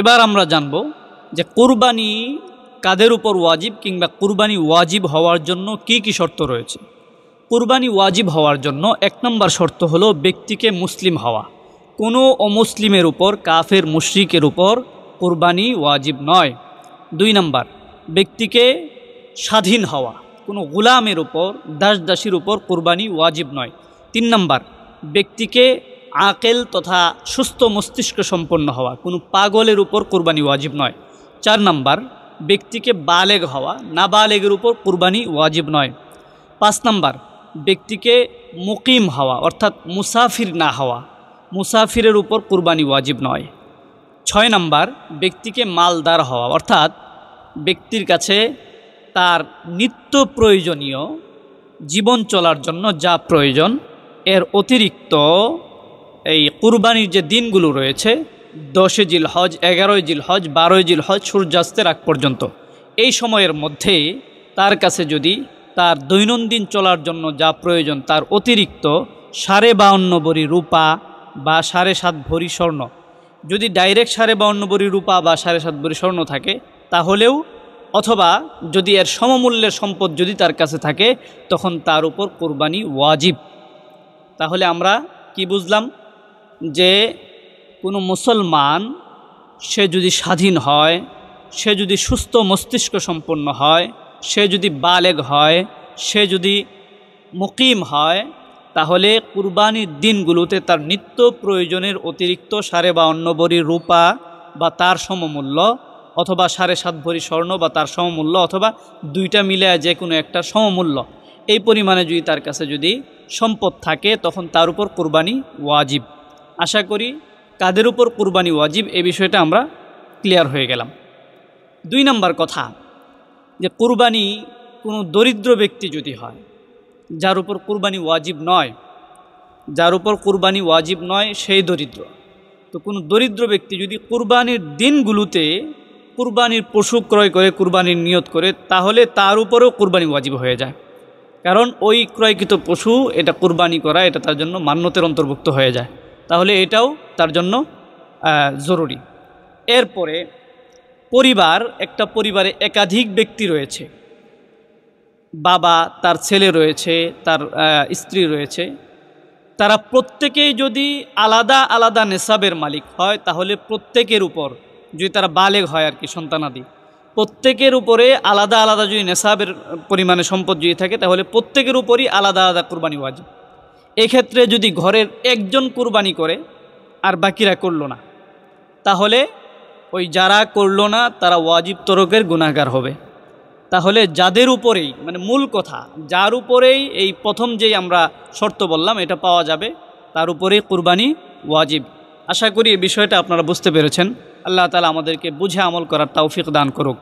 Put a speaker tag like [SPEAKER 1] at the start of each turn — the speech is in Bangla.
[SPEAKER 1] এবার আমরা জানব যে কুরবানি কাদের উপর ওয়াজিব কিংবা কুরবানি ওয়াজিব হওয়ার জন্য কি কি শর্ত রয়েছে। কুরবানি ওয়াজিব হওয়ার জন্য 1 নম্বর শর্ত হলো ব্যক্তিকে মুসলিম হওয়া। কোনো অমুসলিমের উপর, কাফের মুশরিকের উপর কুরবানি ওয়াজিব নয়। 2 নম্বর, ব্যক্তিকে স্বাধীন হওয়া। কোনো গোলামের উপর, দাসদাসীর উপর কুরবানি ওয়াজিব নয়। 3 নম্বর, ব্যক্তিকে আকেল তথা সুস্থ মস্তিষ্ক সম্পন্ন হওয়া। কোনো পাগলের উপর কুরবানি ওয়াজিব নয়। 4 নম্বর, ব্যক্তিকে বালেগ হওয়া। নাবালেগের উপর কুরবানি ওয়াজিব নয়। 5 নম্বর, ব্যক্তিকে মুকিম হওয়া অর্থাৎ মুসাফির না হওয়া। মুসাফিরের উপর কুরবানি ওয়াজিব নয়। 6 নম্বর, ব্যক্তিকে মালদার হওয়া অর্থাৎ ব্যক্তির কাছে তার নিত্য প্রয়োজনীয় জীবন চলার জন্য যা প্রয়োজন এর অতিরিক্ত এই কুরবানির যে দিনগুলো রয়েছে 10 জিলহজ, 11 জিলহজ, 12 জিলহজ সূর্যাস্তের আগ পর্যন্ত, এই সময়ের মধ্যে তার কাছে যদি তার দৈনন্দিন চলার জন্য যা প্রয়োজন তার অতিরিক্ত 52.5 ভরি রূপা বা 7.5 ভরি স্বর্ণ, যদি ডাইরেক্ট 52.5 ভরি রূপা বা 7.5 ভরি স্বর্ণ থাকে তাহলেও, অথবা যদি এর সমমূল্যের সম্পদ যদি তার কাছে থাকে তখন তার উপর কুরবানি ওয়াজিব। তাহলে আমরা কি বুঝলাম? যে কোনো মুসলমান সে যদি স্বাধীন হয়, সে যদি সুস্থ মস্তিষ্ক সম্পন্ন হয়, সে যদি বালেগ হয়, সে যদি মুকিম হয়, তাহলে কুরবানির দিনগুলোতে তার নিত্য প্রয়োজনের অতিরিক্ত 52.5 ভরি রূপা বা তার সমমূল্য, অথবা 7.5 ভরি স্বর্ণ বা তার সমমূল্য, অথবা দুইটা মিলে যে কোনো একটা সমমূল্য, এই পরিমাণে যদি তার কাছে যদি সম্পদ থাকে তখন তার উপর কুরবানি ওয়াজিব। আশা করি কাদের উপর কুরবানি ওয়াজিব এই বিষয়টা আমরা ক্লিয়ার হয়ে গেলাম। 2 নম্বর কথা, যে কুরবানি কোনো দরিদ্র ব্যক্তি যদি হয়, যার উপর কুরবানি ওয়াজিব নয়, যার উপর কুরবানি ওয়াজিব নয় সেই দরিদ্র, তো কোনো দরিদ্র ব্যক্তি যদি কুরবানির দিনগুলোতে কুরবানির পশু ক্রয় করে, কুরবানির নিয়ত করে, তাহলে তার উপরেও কুরবানি ওয়াজিব হয়ে যায়। কারণ ওই ক্রয়কৃত পশু এটা কুরবানি করা, এটা তার জন্য মান্যতের অন্তর্ভুক্ত হয়ে যায়, তাহলে এটাও তার জন্য জরুরি। এরপরে পরিবার, একটা পরিবারে একাধিক ব্যক্তি রয়েছে, বাবা, তার ছেলে রয়েছে, তার স্ত্রী রয়েছে, তারা প্রত্যেকেই যদি আলাদা আলাদা নেশাবের মালিক হয় তাহলে প্রত্যেকের উপর, যদি তারা বালেগ হয় আর কি, সন্তানাদি, প্রত্যেকের উপরে আলাদা আলাদা যদি নেশাবের পরিমাণে সম্পদ যদি থাকে তাহলে প্রত্যেকের উপরই আলাদা আলাদা কুরবানি ওয়াজিব। এক্ষেত্রে যদি ঘরের একজন কুরবানি করে আর বাকিরা করল না, তাহলে ওই যারা করল না তারা ওয়াজিব তরকের গুনাহগার হবে। তাহলে যাদের উপরেই, মানে মূল কথা, যার উপরেই এই প্রথম যেই আমরা শর্ত বললাম এটা পাওয়া যাবে, তার উপরেই কুরবানি ওয়াজিব। আশা করি এই বিষয়টা আপনারা বুঝতে পেরেছেন। আল্লাহ তাআলা আমাদেরকে বুঝে আমল করার তৌফিক দান করুক।